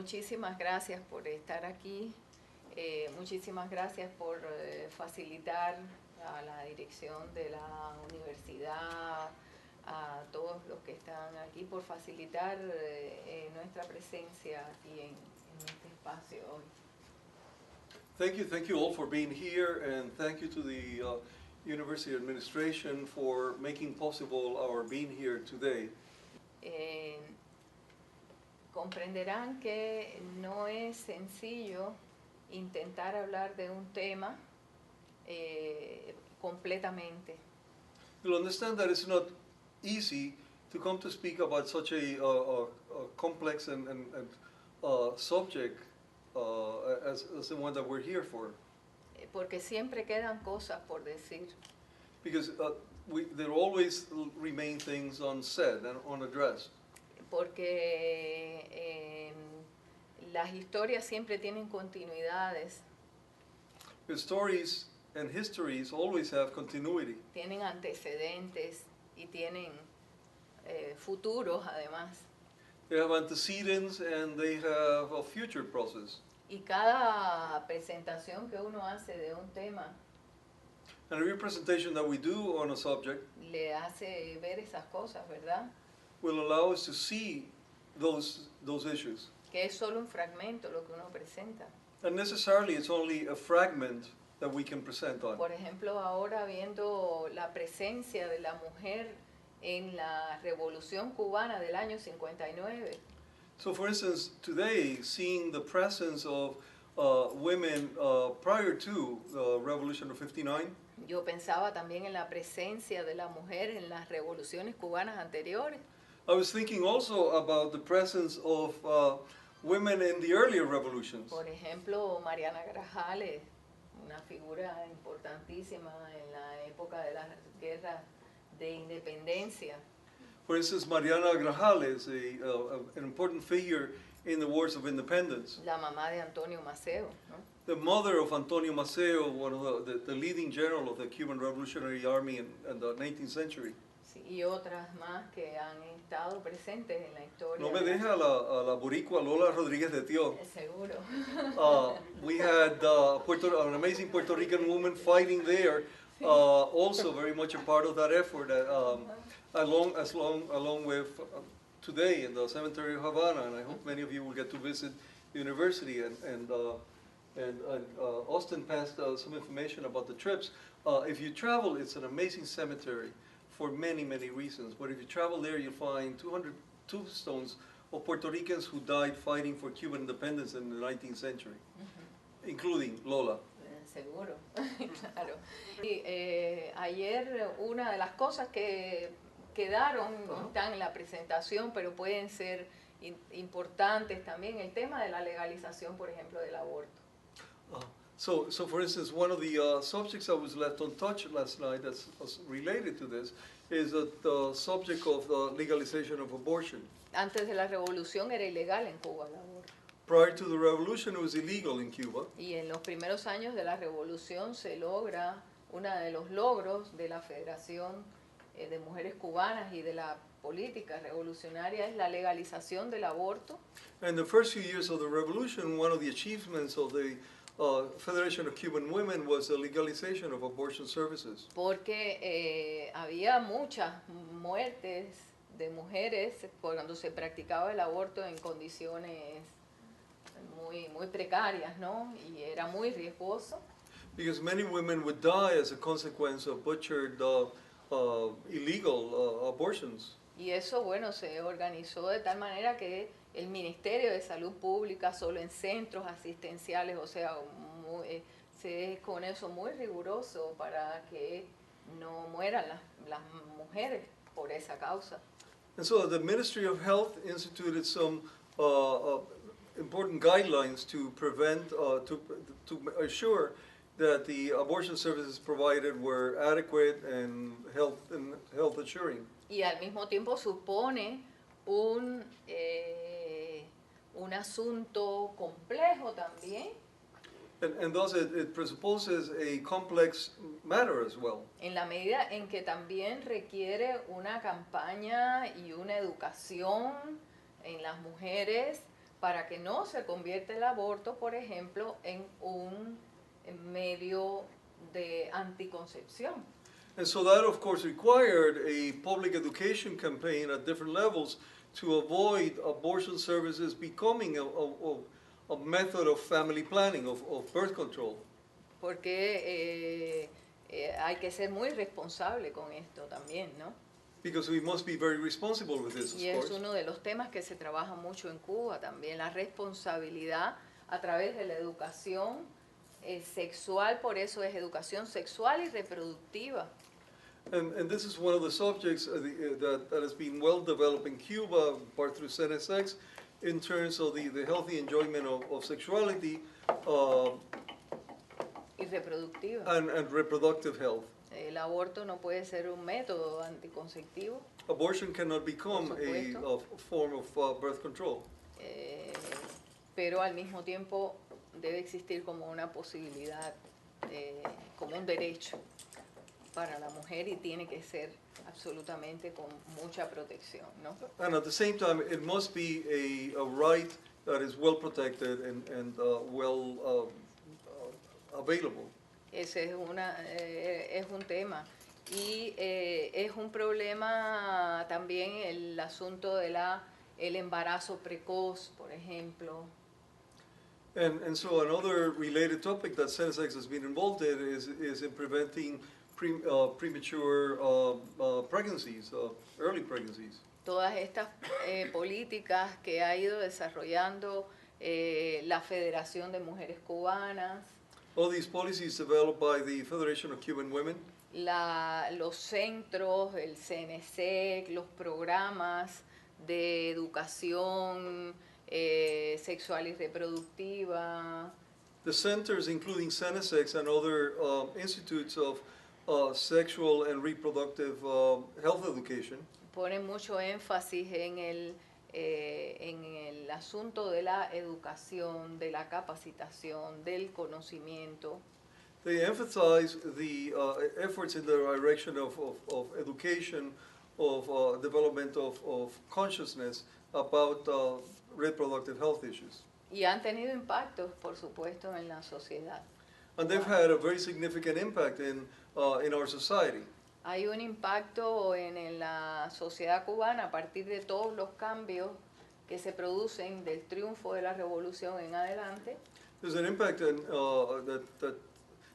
muchísimas gracias por estar aquí. Muchísimas gracias por facilitar a la dirección de la universidad, a todos los que están aquí, por facilitar nuestra presencia aquí en este espacio hoy. Thank you all for being here, and thank you to the University Administration for making possible our being here today. Comprenderán que no es sencillo intentar hablar de un tema completamente. You'll understand that it's not easy to come to speak about such a complex and subject as the one that we're here for. Porque siempre quedan cosas por decir. Because there always remain things unsaid and unaddressed. Porque las historias siempre tienen continuidades. Because stories and histories always have continuity. Tienen antecedentes y tienen futuros además. They have antecedents and they have a future process. Y cada presentación que uno hace de un tema And every presentation that we do on a subject le hace ver esas cosas, ¿verdad? will allow us to see those issues. Que es solo un fragmento lo que uno presenta. And necessarily it's only a fragment that we can present on. Por ejemplo, ahora viendo la presencia de la mujer en la Revolución Cubana del año 59, So for instance, today, seeing the presence of women prior to the Revolution of 59, yo pensaba también en la presencia de la mujer en las revoluciones cubanas anteriores. I was thinking also about the presence of women in the earlier revolutions. Por ejemplo, Mariana Grajales, una figura importantísima en la época de las guerras de independencia. For instance, Mariana Grajales, an important figure in the wars of independence. La mamá de Antonio Maceo, ¿no? The mother of Antonio Maceo, one of the leading general of the Cuban Revolutionary Army in the 19th century. Sí, y otras más que han estado presentes en la historia. No me deja a la boricua Lola Rodríguez de Tio. Seguro. We had an amazing Puerto Rican woman fighting there, also very much a part of that effort, along with today in the cemetery of Havana, and I hope many of you will get to visit the university, and Austin passed some information about the trips. If you travel, it's an amazing cemetery for many, many reasons, but if you travel there, you'll find 200 tombstones of Puerto Ricans who died fighting for Cuban independence in the 19th century, including Lola. Seguro, claro. Y, ayer una de las cosas que quedaron, no están en la presentación, pero pueden ser importantes también, el tema de la legalización, por ejemplo, del aborto. So for instance, one of the subjects that was left untouched last night that's related to this is the subject of the legalization of abortion. Antes de la revolución era ilegal en Cuba el aborto. Prior to the revolution, it was illegal in Cuba. Y en los primeros años de la revolución se logra, uno de los logros de la Federación de Mujeres Cubanas y de la política revolucionaria es la legalización del aborto. And the first few years of the revolution, one of the achievements of the Federation of Cuban Women was the legalization of abortion services. Porque había muchas muertes de mujeres cuando se practicaba el aborto en condiciones muy precarias, ¿no? Y era muy riesgoso. Because many women would die as a consequence of butchered illegal abortions. Y eso, bueno, se organizó de tal manera que el Ministerio de Salud Pública, solo en centros asistenciales, o sea, se es con eso muy riguroso para que no mueran las mujeres por esa causa. And so the Ministry of Health instituted some important guidelines to prevent, to assure that the abortion services provided were adequate and health assuring. Y al mismo tiempo supone un asunto complejo también. And thus it presupposes a complex matter as well. En la medida en que también requiere una campaña y una educación en las mujeres para que no se convierta el aborto, por ejemplo, en un medio de anticoncepción. And so that, of course, required a public education campaign at different levels to avoid abortion services becoming a method of family planning, of birth control. Porque hay que ser muy responsable con esto también, ¿no? Because we must be very responsible with this, Y of es course. uno de los temas que se trabaja mucho en Cuba también, la responsabilidad a través de la educación sexual, por eso es educación sexual y reproductiva. And this is one of the subjects that has been well developed in Cuba, part through CNSX, in terms of the healthy enjoyment of sexuality Y reproductiva. and reproductive health. El aborto no puede ser un método anticonceptivo, Abortion cannot become Por a supuesto. form of birth control, pero al mismo tiempo debe existir como una posibilidad, como un derecho para la mujer y tiene que ser absolutamente con mucha protección, ¿no? and at the same time, it must be a right that is well protected and well available. Ese es un tema. Y es un problema también el asunto de el embarazo precoz, por ejemplo. And so another related topic that CNSX has been involved in is in preventing premature pregnancies, early pregnancies. Todas estas políticas que ha ido desarrollando la Federación de Mujeres Cubanas, All these policies developed by the Federation of Cuban Women, los centros, el CNSEC, los programas de educación sexual y reproductiva, the centers including CNSX and other institutes of sexual and reproductive health education, ponen mucho énfasis en el asunto de la educación, de la capacitación, del conocimiento. they emphasize the efforts in the direction of education, of development of consciousness about reproductive health issues. Y han tenido impactos, por supuesto, en la sociedad. And they've had a very significant impact in our society. Hay un impacto en la sociedad cubana a partir de todos los cambios que se producen del triunfo de la revolución en adelante. There's an impact that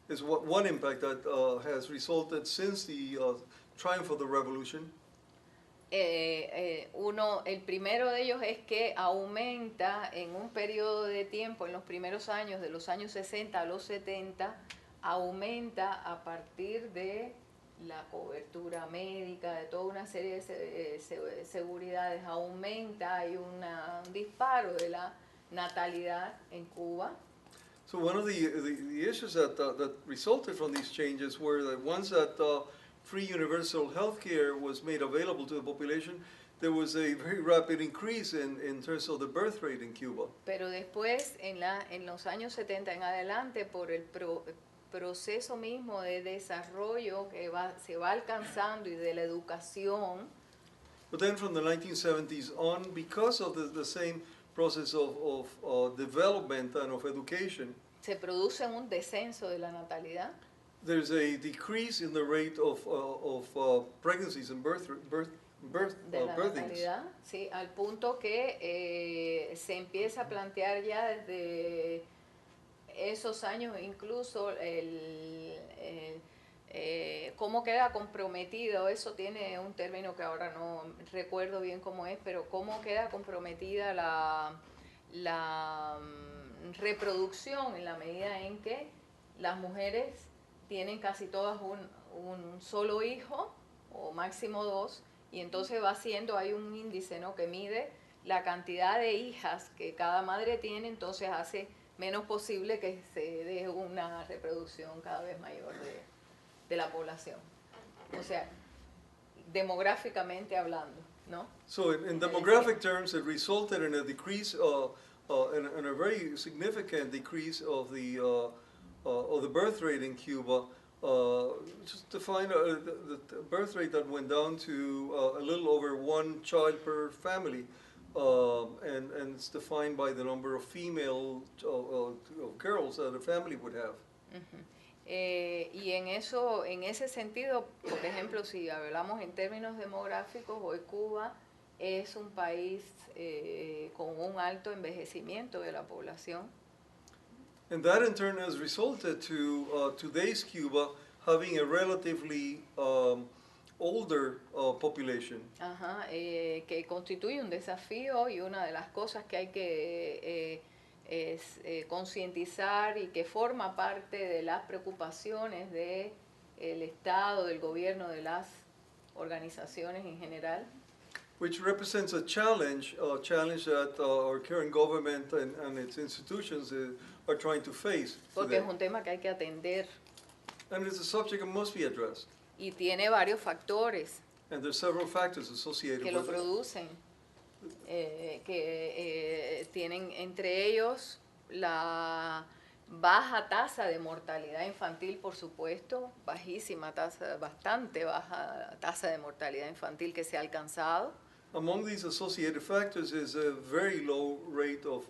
is one impact that has resulted since the triumph of the revolution. El primero de ellos es que aumenta en un periodo de tiempo, en los primeros años, de los años 60 a los 70, aumenta a partir de la cobertura médica, de toda una serie de seguridades, aumenta, hay un disparo de la natalidad en Cuba. So one of the issues that resulted from these changes were that once that free universal health care was made available to the population, there was a very rapid increase in terms of the birth rate in Cuba. Pero después, en los años 70 en adelante, por el proceso mismo de desarrollo que se va alcanzando y de la educación, But then from the 1970s on, because of the same process of development and of education, se produce un descenso de la natalidad. there's a decrease in the rate of pregnancies and De la birthings. natalidad, sí, al punto que se empieza a plantear ya desde esos años incluso cómo queda comprometido, eso tiene un término que ahora no recuerdo bien cómo es, pero cómo queda comprometida la reproducción en la medida en que las mujeres tienen casi todas un solo hijo o máximo dos, y entonces va siendo, hay un índice, ¿no?, que mide la cantidad de hijas que cada madre tiene, entonces hace menos posible que se dé una reproducción cada vez mayor de la población. O sea, demográficamente hablando, ¿no? So in demographic terms, it resulted in a decrease, in a very significant decrease of the birth rate in Cuba. Just to find the birth rate that went down to a little over one child per family and it's defined by the number of female girls that a family would have. Y en ese sentido, por ejemplo, si hablamos en términos demográficos, hoy Cuba es un país con un alto envejecimiento de la población. And that in turn has resulted to today's Cuba having a relatively older population. Ajá, que constituye un desafío y una de las cosas que hay que concientizar y que forma parte de las preocupaciones del Estado, del gobierno, de las organizaciones en general. Which represents a challenge that our current government and its institutions are trying to face Porque today. es un tema que hay que atender. And it's a subject that must be addressed. Y tiene varios factores And there's several factors associated que lo with it. producen, que tienen entre ellos la baja tasa de mortalidad infantil, por supuesto, bajísima tasa, bastante baja tasa de mortalidad infantil que se ha alcanzado. Among these associated factors is a very low rate of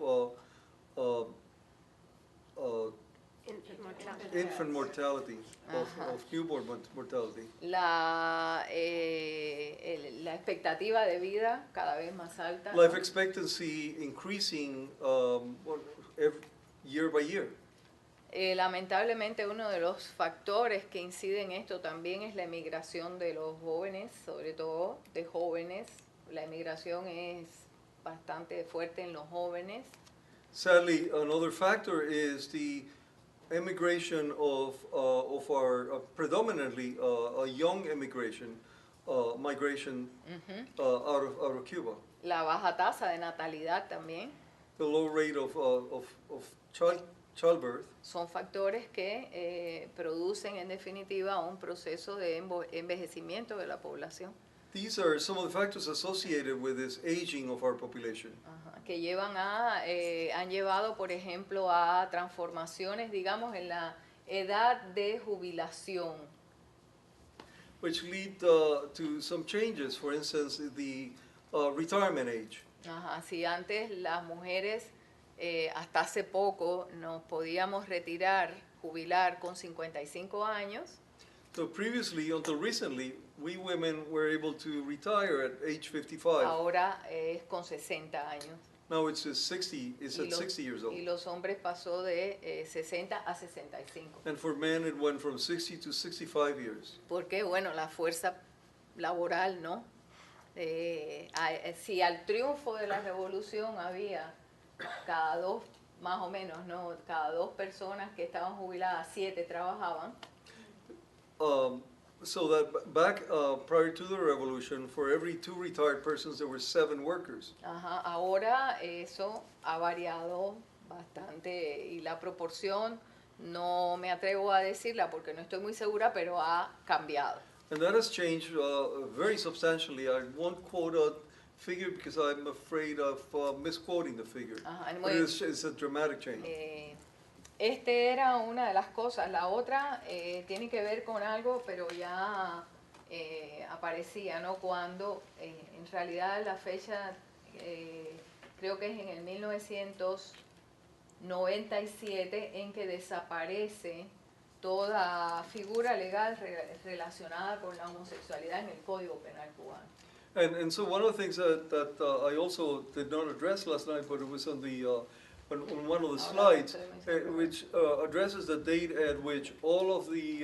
infant mortality, of newborn mortality. La expectativa de vida cada vez más alta. Life expectancy increasing year by year. Lamentablemente uno de los factores que inciden en esto también es la emigración de los jóvenes, sobre todo de jóvenes. La emigración es bastante fuerte en los jóvenes. Sadly, another factor is the immigration of our predominantly a young immigration migration out of Cuba. La baja tasa de natalidad también. The low rate of childbirth. Son factores que producen en definitiva un proceso de envejecimiento de la población. These are some of the factors associated with this aging of our population. Que llevan han llevado, por ejemplo, a transformaciones, digamos, en la edad de jubilación. Which lead to some changes, for instance, the retirement age. Si antes las mujeres hasta hace poco nos podíamos jubilar con 55 años. So previously, until recently, we women were able to retire at age 55. Ahora es con 60 años. Now it's at 60 years old. Y los hombres pasó de 60 a 65. And for men, it went from 60 to 65 years. Porque, bueno, la fuerza laboral, ¿no? Si al triunfo de la revolución había cada dos, más o menos, ¿no? Cada dos personas que estaban jubiladas, 7 trabajaban. So that back prior to the revolution, for every 2 retired persons, there were 7 workers. Ahora eso ha variado bastante y la proporción no me atrevo a decirla porque no estoy muy segura, pero ha cambiado. And that has changed very substantially. I won't quote a figure because I'm afraid of misquoting the figure. But it's a dramatic change. Este era una de las cosas. La otra tiene que ver con algo, pero ya aparecía, ¿no? Cuando en realidad la fecha creo que es en el 1997 en que desaparece toda figura legal relacionada con la homosexualidad en el Código Penal cubano. And so one of the things that I also did not address last night, but it was on the on one of the slides, which addresses the date at which all of the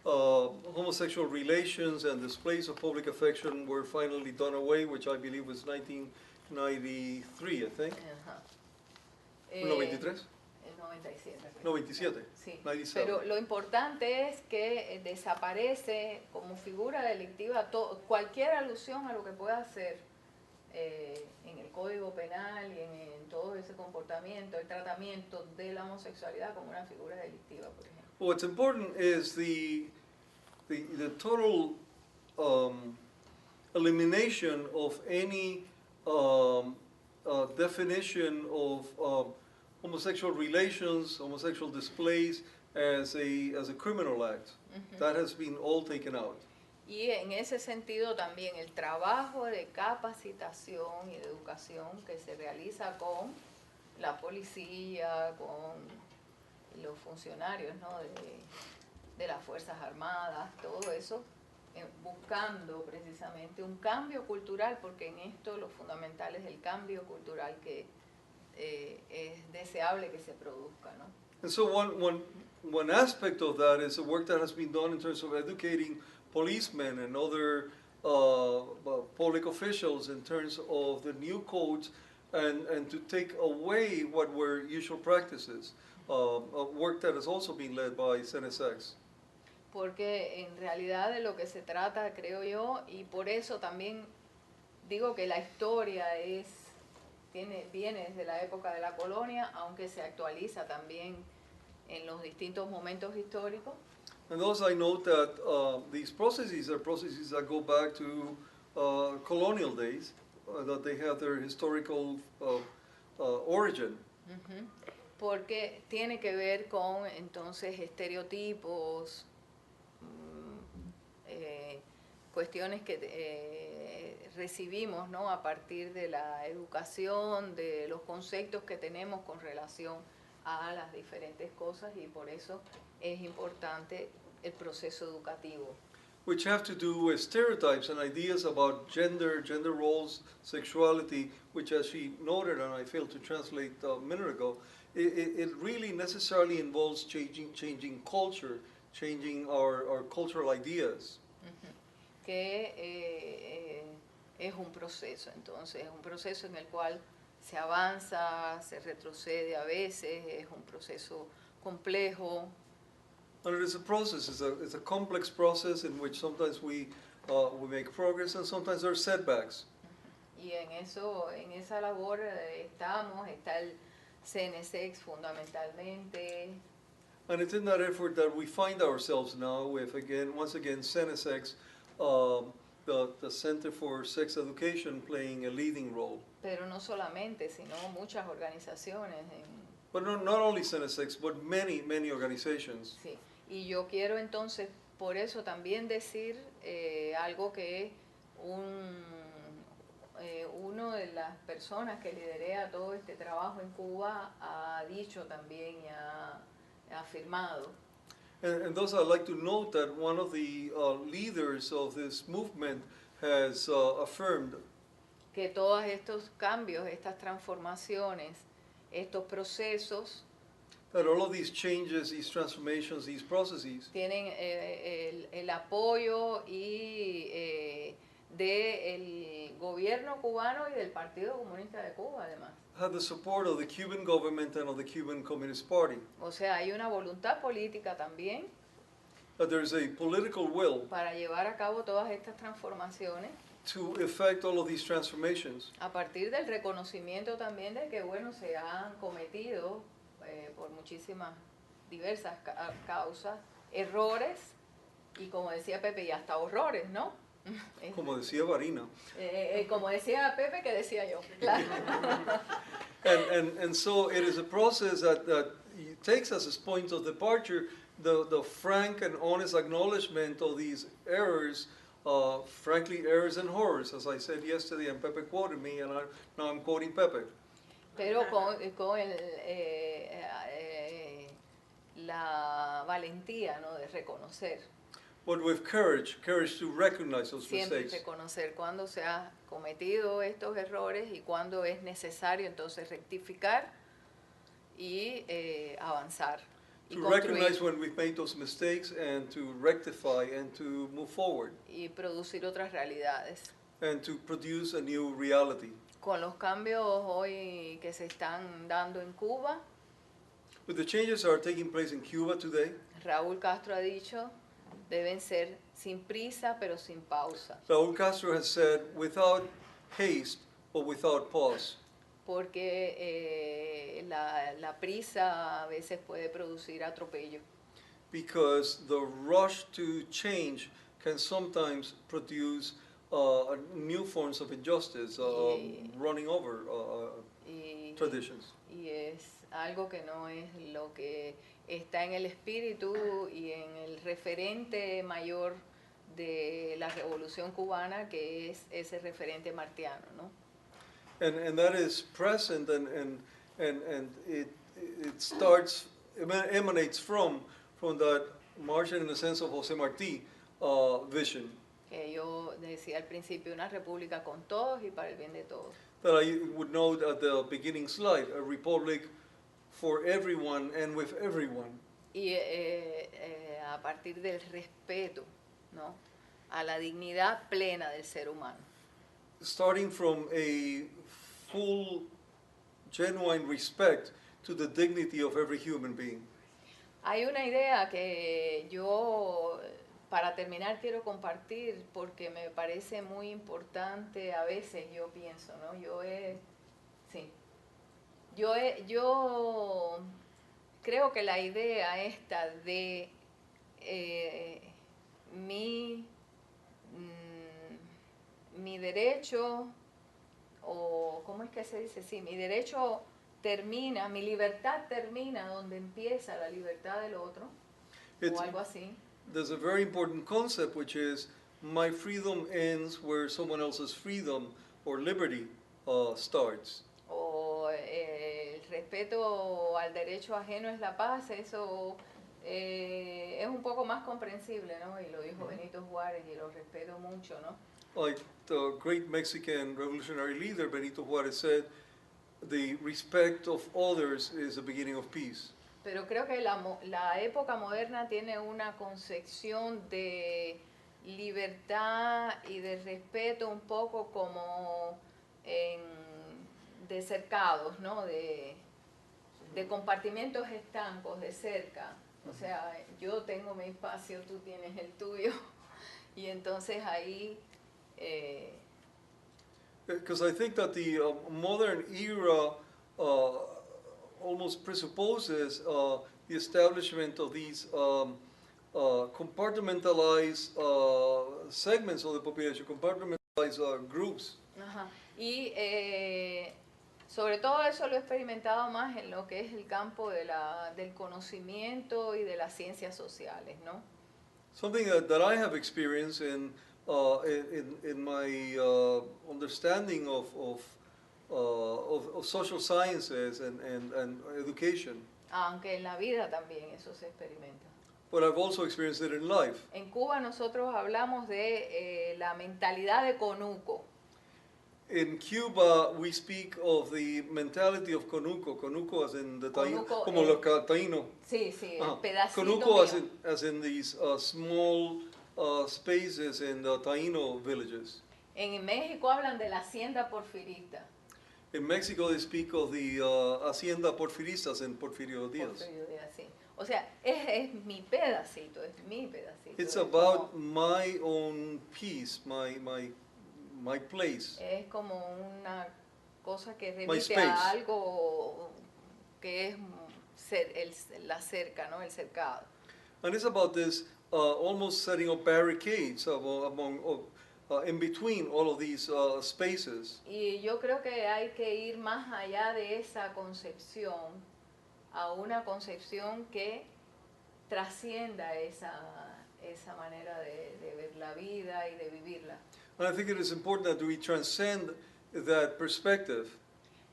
homosexual relations and displays of public affection were finally done away, which I believe was 1993, I think. 93? 97. Sí. 97. Pero lo importante es que desaparece como figura delictiva cualquier alusión a lo que pueda ser en el Código Penal y en todo ese comportamiento, el tratamiento de la homosexualidad como una figura delictiva, por ejemplo. What's important is the total elimination of any definition of homosexual relations, homosexual displays as a criminal act. That has been all taken out. Y en ese sentido también el trabajo de capacitación y de educación que se realiza con la policía, con los funcionarios, ¿no?, de las Fuerzas Armadas, todo eso, buscando precisamente un cambio cultural, porque en esto lo fundamental es el cambio cultural que es deseable que se produzca, ¿no? And so one aspect of that is the work that has been done in terms of educating policemen and other public officials in terms of the new codes and to take away what were usual practices. Work that has also been led by CNSX. Porque en realidad de lo que se trata, creo yo, y por eso también digo que la historia viene desde la época de la colonia, aunque se actualiza también en los distintos momentos históricos. And thus I note that these processes are processes that go back to colonial days, that they have their historical origin. Uh-huh. Porque tiene que ver con entonces estereotipos, cuestiones que recibimos, ¿no?, a partir de la educación, de los conceptos que tenemos con relación a las diferentes cosas, y por eso es importante el proceso educativo. Which have to do with stereotypes and ideas about gender roles, sexuality, which, as she noted, and I failed to translate a minute ago, it really necessarily involves changing culture, changing our cultural ideas. Uh-huh. Que es un proceso, entonces, es un proceso en el cual se avanza, se retrocede a veces, es un proceso complejo. And it is a process, it's a complex process in which sometimes we make progress and sometimes there are setbacks. Y en esa labor está el CNSX fundamentalmente. And it's in that effort that we find ourselves now with, once again, CNSX, the Center for Sex Education playing a leading role. Pero no solamente, sino muchas organizaciones. But not only CNSX, but many organizations. Sí, y yo quiero entonces, por eso también decir algo que uno de las personas que liderea todo este trabajo en Cuba ha dicho también y ha afirmado. And thus I'd like to note that one of the leaders of this movement has affirmed que todos estos cambios, estas transformaciones, estos procesos, that all of these changes, these transformations, these processes tienen el apoyo y del gobierno cubano y del Partido Comunista de Cuba, además. have the support of the Cuban government and of the Cuban Communist Party. O sea, hay una voluntad política también That there's a political will para llevar a cabo todas estas transformaciones to effect all of these transformations, a partir del reconocimiento también de que, bueno, se han cometido por muchísimas diversas causas errores y, como decía Pepe, y hasta horrores, ¿no? como decía Varina. Como decía Pepe, que decía yo, claro. And so it is a process that takes us as points of departure the frank and honest acknowledgement of these errors, frankly errors and horrors, as I said yesterday, and Pepe quoted me, and now I'm quoting Pepe. Pero con la valentía, ¿no?, de reconocer. But with courage to recognize those Siempre mistakes. reconocer cuando se ha cometido estos errores y cuando es necesario entonces rectificar y avanzar. Y To recognize when we've made those mistakes and to rectify and to move forward. Y producir otras realidades. And to produce a new reality. Con los cambios hoy que se están dando en Cuba, With the changes that are taking place in Cuba today, Raúl Castro ha dicho, deben ser sin prisa pero sin pausa. Raúl Castro has said, without haste but without pause. Porque la prisa a veces puede producir atropello. Because the rush to change can sometimes produce new forms of injustice, running over traditions. Y es algo que no es lo que está en el espíritu y en el referente mayor de la Revolución Cubana, que es ese referente martiano, ¿no? And that is present, and it starts, emanates from that Martian, in the sense of José Martí vision. Que yo decía al principio, una república con todos y para el bien de todos. That I would note at the beginning slide, a republic for everyone and with everyone. Y a partir del respeto, ¿no?, a la dignidad plena del ser humano. Starting from a full, genuine respect to the dignity of every human being. Hay una idea que yo, para terminar, quiero compartir porque me parece muy importante. A veces yo pienso, ¿no? Yo creo que la idea esta de mi derecho, o ¿cómo es que se dice? Sí, mi derecho termina, mi libertad termina donde empieza la libertad del otro, o algo así. There's a very important concept, which is my freedom ends where someone else's freedom or liberty starts. O el respeto al derecho ajeno es la paz. Eso es un poco más comprensible, ¿no? Y lo dijo Benito Juárez y lo respeto mucho, ¿no? Like the great Mexican revolutionary leader Benito Juárez said, the respect of others is the beginning of peace. Pero creo que la época moderna tiene una concepción de libertad y de respeto un poco como de cercados, ¿no? De compartimentos estancos, de cerca. O sea, yo tengo mi espacio, tú tienes el tuyo. Y entonces ahí... Because I think that the modern era almost presupposes the establishment of these compartmentalized segments of the population, compartmentalized groups. Ajá. Y sobre todo eso lo he experimentado más en lo que es el campo del conocimiento y de las ciencias sociales, ¿no? Something that I have experienced in my understanding of social sciences and education. Aunque en la vida también eso se experimenta. But I've also experienced it in life. En Cuba nosotros hablamos de la mentalidad de conuco. In Cuba, we speak of the mentality of conuco. Conuco as in the taíno, como los taíno. Sí, sí, el pedacito conuco mío. as in these small spaces in the taíno villages. En México hablan de la hacienda porfirista. In Mexico, they speak of the hacienda porfiristas in Porfirio Díaz. Porfirio Díaz, sí. O sea, es mi pedacito, es mi pedacito. It's about my own piece, my place. Es como una cosa que remite a algo que es la cerca, ¿no? El cercado. And it's about this almost setting up barricades in between all of these spaces. Y yo creo que hay que ir más allá de esa concepción a una concepción que trascienda esa manera de ver la vida y de vivirla. And I think it is important that we transcend that perspective.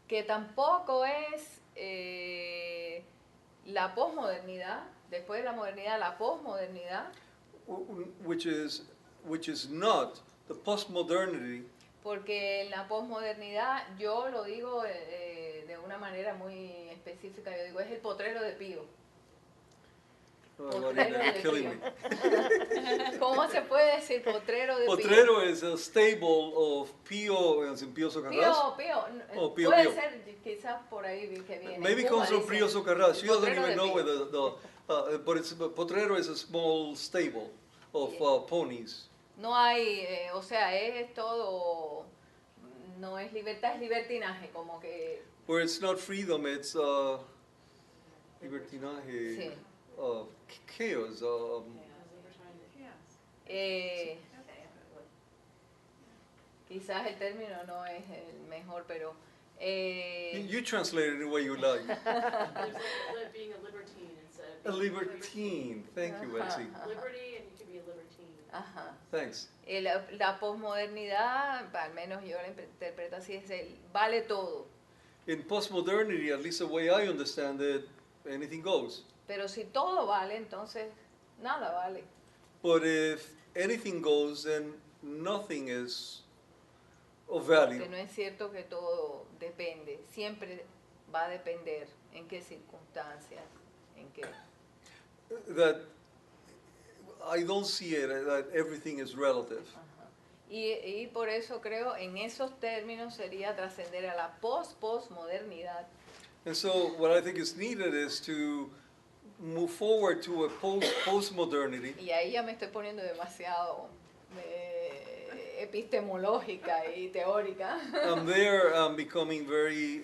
Que tampoco es la posmodernidad, después de la modernidad, la posmodernidad. Which is not the postmodernity. Porque en la posmodernidad, yo lo digo de una manera muy específica, yo digo, es el potrero de Pío. Marina, you're killing me. ¿Cómo se puede decir potrero de Pío? Potrero is a stable of Pío, as in Pío Socarrás. Pío. Puede ser, quizás por ahí que viene. Maybe it comes from Pío Socarrás. She doesn't even know whether but potrero is a small stable of ponies. No hay, o sea, es todo, no es libertad, es libertinaje, como que... Where it's not freedom, it's libertinaje. Sí. Chaos. Quizás el término no es el mejor, pero... You translate it the way you like. Being a libertine instead A of libertine. Thank you, Betsy. liberty, and you can be a libertine. Ajá. Thanks. La posmodernidad, al menos yo la interpreto así, es el vale todo. In postmodernity, at least the way I understand it, anything goes. Pero si todo vale, entonces nada vale. But if anything goes, then nothing is of value. Porque no es cierto que todo depende. Siempre va a depender en qué circunstancias, en qué. That I don't see it that everything is relative. Ajá. Y por eso creo en esos términos sería trascender a la postmodernidad. And so what I think is needed is to move forward to a postmodernity. Y ahí ya me estoy poniendo demasiado epistemológica y teórica. There I'm becoming very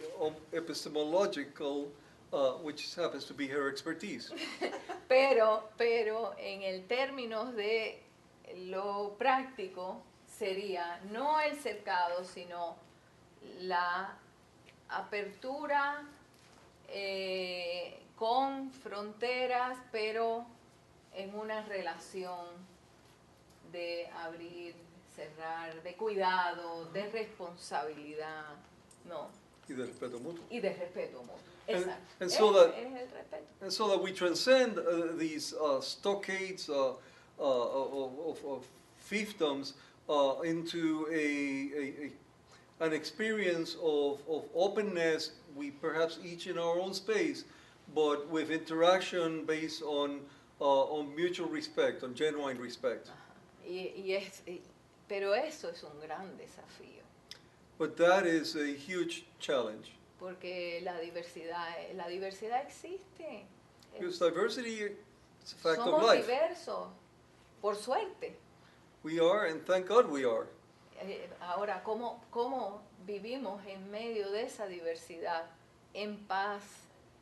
epistemological, which happens to be her expertise. Pero en el términos de lo práctico sería no el cercado, sino la apertura con fronteras, pero en una relación de abrir, cerrar, de cuidado, de responsabilidad, ¿no? Y de respeto mutuo. Y de respeto mutuo. And- Exacto. and so that- Es el respeto. And so that we transcend these stockades of fiefdoms into an experience of openness, we perhaps each in our own space, but with interaction based on mutual respect, on genuine respect. Ajá. Pero eso es un gran desafío, But that is a huge challenge. porque la diversidad existe. Because diversity is a fact of Somos life. diversos, por suerte. We are, and thank God we are. Ahora, ¿cómo vivimos en medio de esa diversidad? En paz,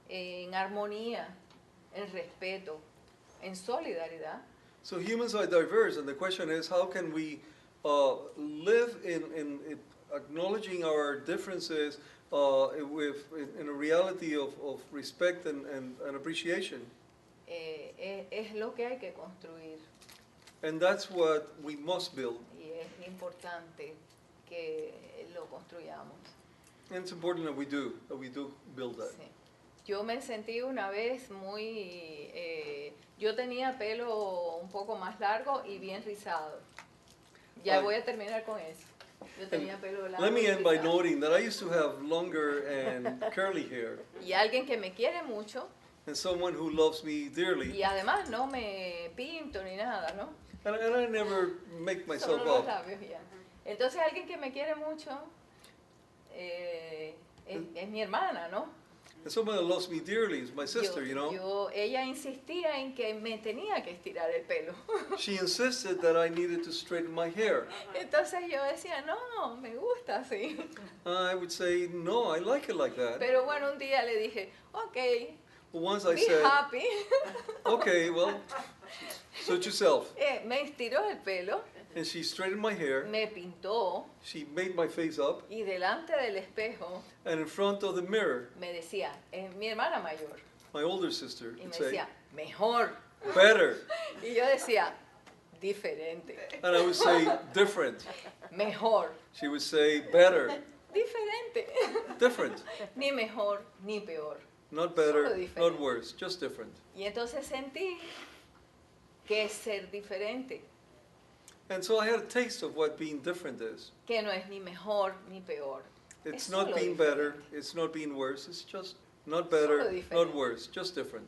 en armonía, en respeto, en solidaridad. So humans are diverse, and the question is, how can we live in acknowledging our differences in a reality of respect and appreciation? Es lo que hay que construir. And that's what we must build. Y es importante que lo construyamos. And it's important that we do build that. Sí. Yo me sentí una vez yo tenía pelo un poco más largo y bien rizado. Ya Ay. voy a terminar con eso. Yo tenía pelo largo. Let me y end by rizado. noting that I used to have longer and curly hair, Y alguien que me quiere mucho and someone who loves me dearly, y además no me pinto ni nada, ¿no? and I never make myself Solo los up. labios ya. Entonces alguien que me quiere mucho es mi hermana, ¿no? And someone that loves me dearly is my sister, you know. Ella insistía en que me tenía que estirar el pelo. She insisted that I needed to straighten my hair. Entonces yo decía, no, me gusta así. I would say, no, I like it like that. Pero bueno, un día le dije, ok, But once I be said, happy. okay, well, suit yourself. Me estiró el pelo, And she straightened my hair. me pintó She made my face up. y delante del espejo And in front of the mirror, me decía, es mi hermana mayor, my older sister y would me say, decía, mejor. better. Y yo decía, diferente, And I would say, different. mejor, She would say, better. diferente. Different. Ni mejor ni peor. Not Solo better, diferente. not worse, just different. Y entonces sentí que es ser diferente, And so I had a taste of what being different is. que no es ni mejor ni peor. It's Es not solo being diferente. better, it's not being worse, it's just not Solo better, diferente. not worse, just different.